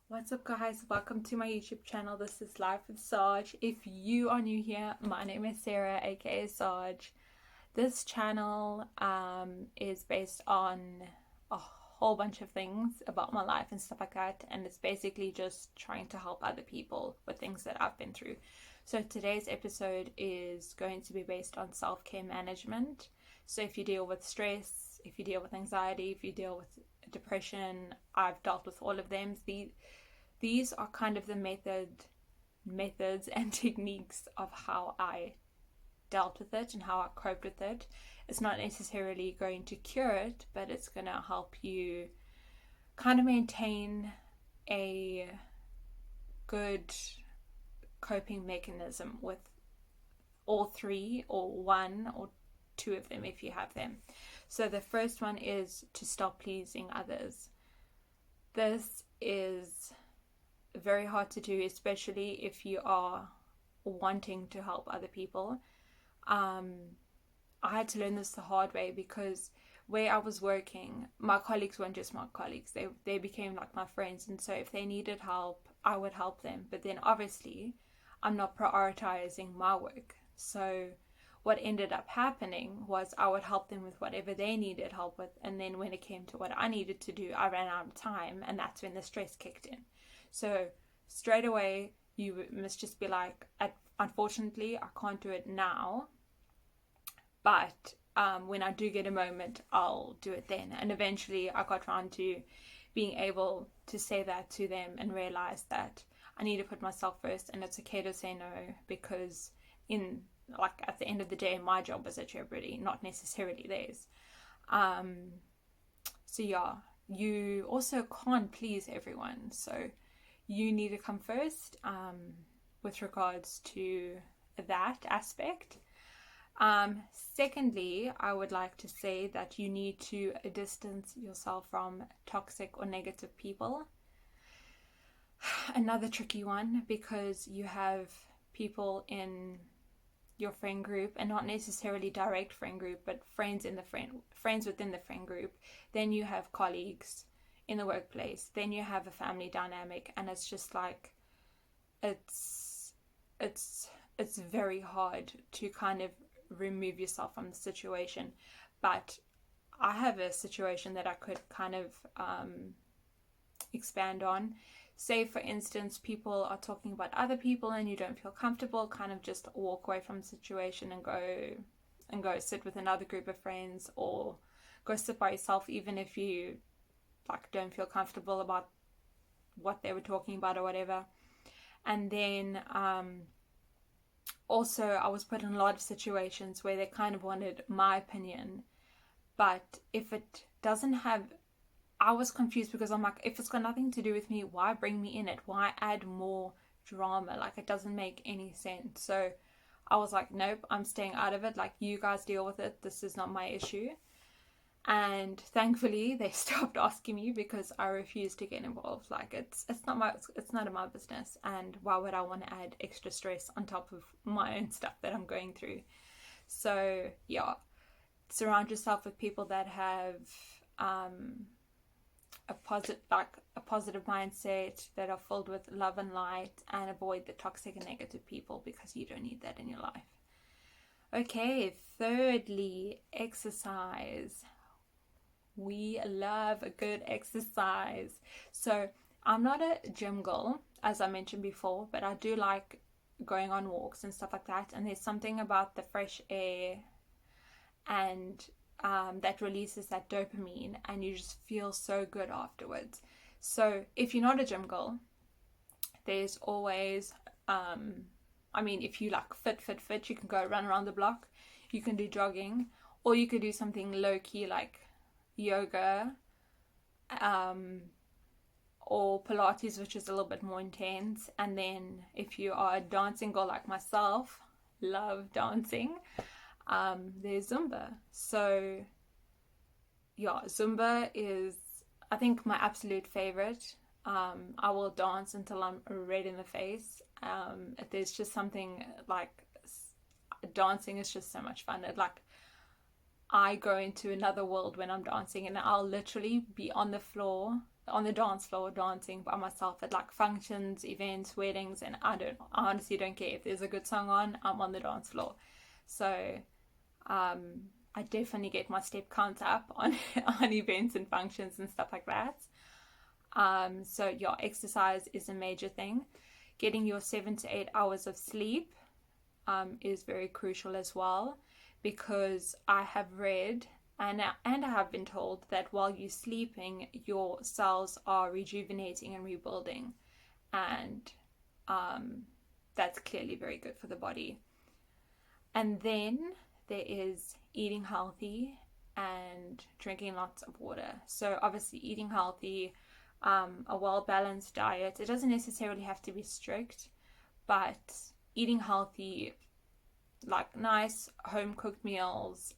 What's up, guys? Welcome to my YouTube channel. This is Life with Sarge. If you are new here, my name is Sarah, aka Sarge. This channel is based on a whole bunch of things about my life and stuff like that, and it's basically just trying to help other people with things that I've been through. So today's episode is going to be based on self-care management. So if you deal with stress, if you deal with anxiety, if you deal with depression, I've dealt with all of them. These are kind of the methods and techniques of how I dealt with it and how I coped with it. It's not necessarily going to cure it, but it's going to help you kind of maintain a good coping mechanism with all three, or one or two of them if you have them. So the first one is to stop pleasing others. This is very hard to do, especially if you are wanting to help other people. I had to learn this the hard way because where I was working, my colleagues weren't just my colleagues, they became like my friends, and so if they needed help, I would help them. But then obviously I'm not prioritizing my work, so what ended up happening was I would help them with whatever they needed help with, and then when it came to what I needed to do, I ran out of time, and that's when the stress kicked in. So straight away you must just be like, unfortunately I can't do it now, but when I do get a moment, I'll do it then. And eventually I got around to being able to say that to them and realize that I need to put myself first, and it's okay to say no, because at the end of the day, my job is at jeopardy, not necessarily theirs. So yeah, you also can't please everyone, so you need to come first with regards to that aspect. Secondly, I would like to say that you need to distance yourself from toxic or negative people. Another tricky one, because you have people in your friend group, and not necessarily direct friend group, but friends within the friend group. Then you have colleagues in the workplace. Then you have a family dynamic, and it's just like it's very hard to kind of remove yourself from the situation. But I have a situation that I could kind of expand on. Say for instance, people are talking about other people and you don't feel comfortable, kind of just walk away from the situation and go sit with another group of friends, or go sit by yourself, even if you don't feel comfortable about what they were talking about or whatever. And then also I was put in a lot of situations where they kind of wanted my opinion, but if it doesn't have, I was confused because I'm like, if it's got nothing to do with me, why bring me in it? Why add more drama? Like, it doesn't make any sense. So I was like, nope, I'm staying out of it. Like, you guys deal with it. This is not my issue. And thankfully they stopped asking me because I refused to get involved. Like, it's none of my business, and why would I want to add extra stress on top of my own stuff that I'm going through? So yeah, surround yourself with people that have a positive mindset, that are filled with love and light, and avoid the toxic and negative people, because you don't need that in your life. Okay, thirdly, exercise. We love a good exercise. So I'm not a gym girl, as I mentioned before, but I do like going on walks and stuff like that, and there's something about the fresh air and that releases that dopamine, and you just feel so good afterwards. So if you're not a gym girl, there's always if you like fit, you can go run around the block, you can do jogging, or you could do something low-key like yoga or Pilates, which is a little bit more intense. And then if you are a dancing girl like myself, love dancing, there's Zumba. So yeah, Zumba is, I think, my absolute favorite. I will dance until I'm red in the face. There's just something like, dancing is just so much fun. I go into another world when I'm dancing, and I'll literally be on the floor on the dance floor dancing by myself at like functions, events, weddings, and I honestly don't care if there's a good song on. I'm on the dance floor. So I definitely get my step count up on on events and functions and stuff like that. So yeah, exercise is a major thing. Getting your 7 to 8 hours of sleep is very crucial as well, because I have read and I have been told that while you're sleeping, your cells are rejuvenating and rebuilding, and that's clearly very good for the body. And then there is eating healthy and drinking lots of water. So obviously eating healthy, a well-balanced diet. It doesn't necessarily have to be strict, but eating healthy, like nice home-cooked meals,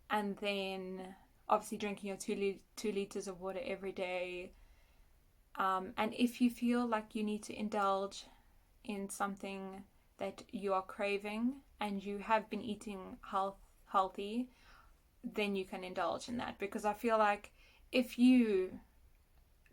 and then obviously drinking your 2 liters of water every day. And if you feel like you need to indulge in something that you are craving and you have been eating healthy, then you can indulge in that. Because I feel like if you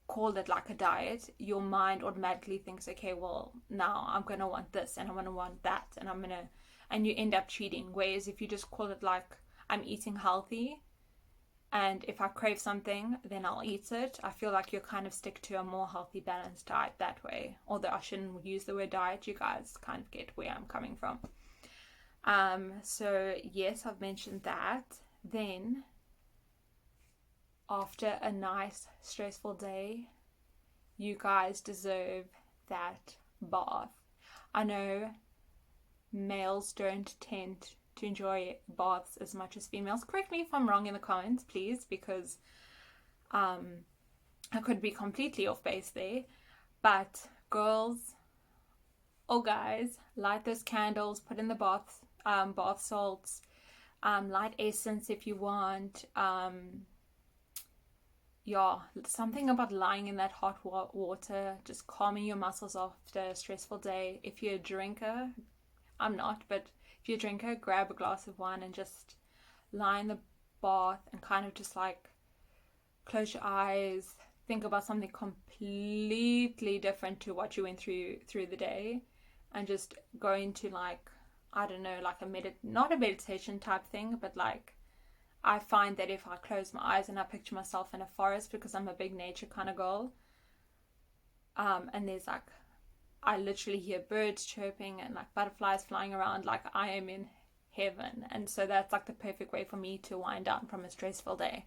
call it like a diet, your mind automatically thinks, okay, well, now I'm gonna want this and I'm gonna want that, and you end up cheating. Whereas if you just call it like, I'm eating healthy, and if I crave something, then I'll eat it, I feel like you kind of stick to a more healthy, balanced diet that way. Although I shouldn't use the word diet, you guys kind of get where I'm coming from. So yes, I've mentioned that. Then after a nice stressful day, you guys deserve that bath. I know males don't tend to enjoy baths as much as females. Correct me if I'm wrong in the comments, please, because I could be completely off base there. But girls or guys, light those candles, put in the bath salts, light essence if you want. Yeah, something about lying in that hot water, just calming your muscles after a stressful day. If you're a drinker, I'm not, but if you're a drinker, grab a glass of wine and just lie in the bath and kind of just like close your eyes, think about something completely different to what you went through the day, and just go into like, I don't know, like not a meditation type thing, but like, I find that if I close my eyes and I picture myself in a forest, because I'm a big nature kind of girl, and there's like, I literally hear birds chirping and like butterflies flying around, like I am in heaven. And so that's like the perfect way for me to wind down from a stressful day.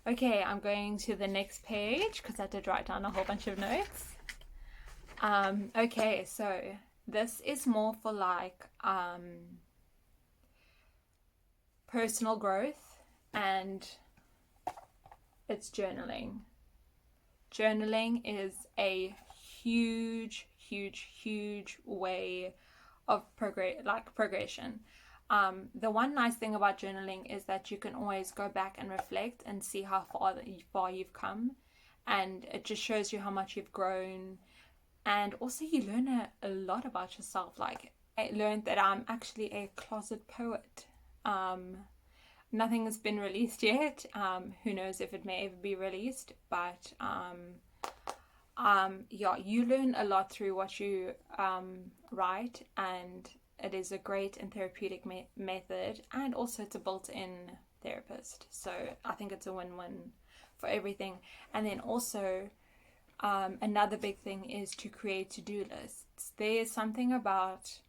Okay, I'm going to the next page because I did write down a whole bunch of notes. Okay, so this is more for like personal growth, and it's journaling. Journaling is a huge way of progression. The one nice thing about journaling is that you can always go back and reflect and see how far you've come, and it just shows you how much you've grown. And also you learn a lot about yourself. Like, I learned that I'm actually a closet poet. Nothing has been released yet. Who knows if it may ever be released, but yeah, you learn a lot through what you write, and it is a great and therapeutic method, and also it's a built-in therapist. So I think it's a win-win for everything. And then also another big thing is to create to-do lists. There's something about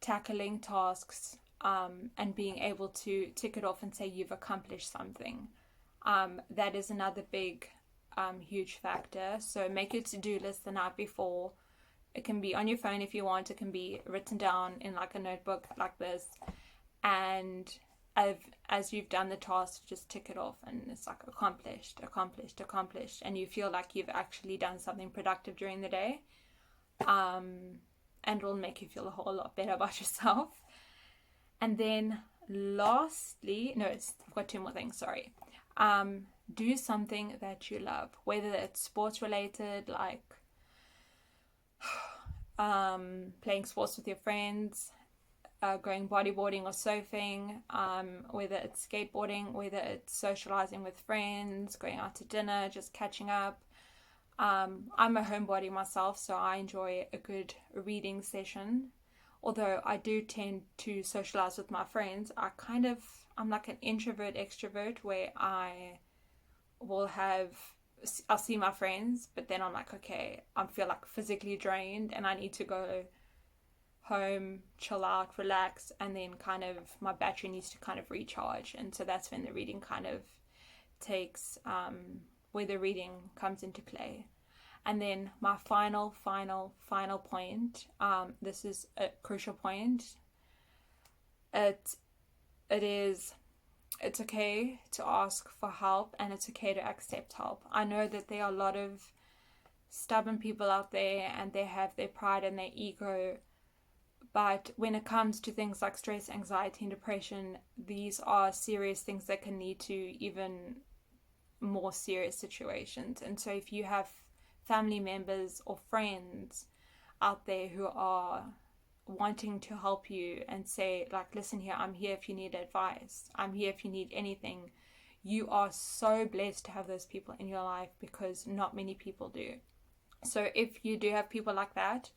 tackling tasks and being able to tick it off and say you've accomplished something. That is another big huge factor. So make your to-do list the night before. It can be on your phone if you want. It can be written down in like a notebook like this, and as you've done the task, just tick it off, and it's like accomplished, and you feel like you've actually done something productive during the day, and it'll make you feel a whole lot better about yourself. And then lastly, I've got two more things, sorry. Do something that you love, whether it's sports related, like playing sports with your friends, going bodyboarding or surfing, whether it's skateboarding, whether it's socializing with friends, going out to dinner, just catching up. I'm a homebody myself, so I enjoy a good reading session. Although I do tend to socialize with my friends, I'm like an introvert extrovert where I'll see my friends, but then I'm like, okay, I feel like physically drained and I need to go home, chill out, relax, and then kind of my battery needs to kind of recharge. And so that's when the reading kind of takes, where the reading comes into play. And then my final point, this is a crucial point. It's okay to ask for help, and it's okay to accept help. I know that there are a lot of stubborn people out there and they have their pride and their ego, but when it comes to things like stress, anxiety, and depression, these are serious things that can lead to even more serious situations. And so if you have family members or friends out there who are wanting to help you and say, like, listen here, I'm here if you need advice, I'm here if you need anything, you are so blessed to have those people in your life, because not many people do. So if you do have people like that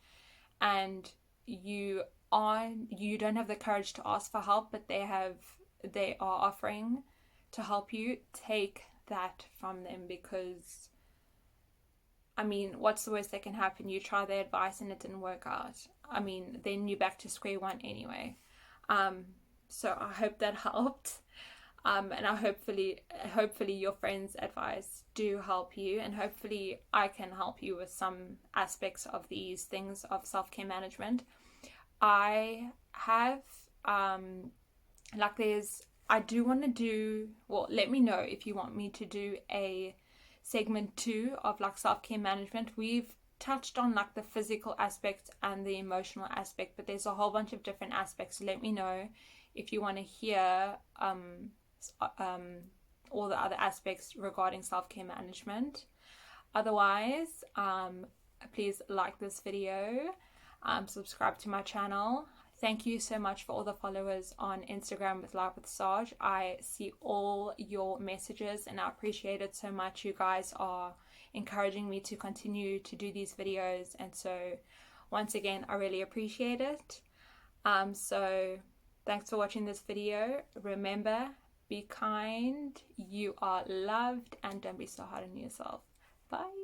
and you don't have the courage to ask for help, but they are offering to help you, take that from them, because I mean, what's the worst that can happen? You try their advice and it didn't work out. I mean, then you're back to square one anyway. So I hope that helped. And hopefully your friends' advice do help you, and hopefully I can help you with some aspects of these things of self-care management. I have, I do want to do, well, let me know if you want me to do a segment 2 of like self-care management. We've touched on like the physical aspect and the emotional aspect, but there's a whole bunch of different aspects. So let me know if you want to hear all the other aspects regarding self-care management. Otherwise, please like this video, subscribe to my channel. Thank you so much for all the followers on Instagram with Life with Saj. I see all your messages and I appreciate it so much. You guys are encouraging me to continue to do these videos, and so once again, I really appreciate it. So thanks for watching this video. Remember, be kind, you are loved, and don't be so hard on yourself. Bye.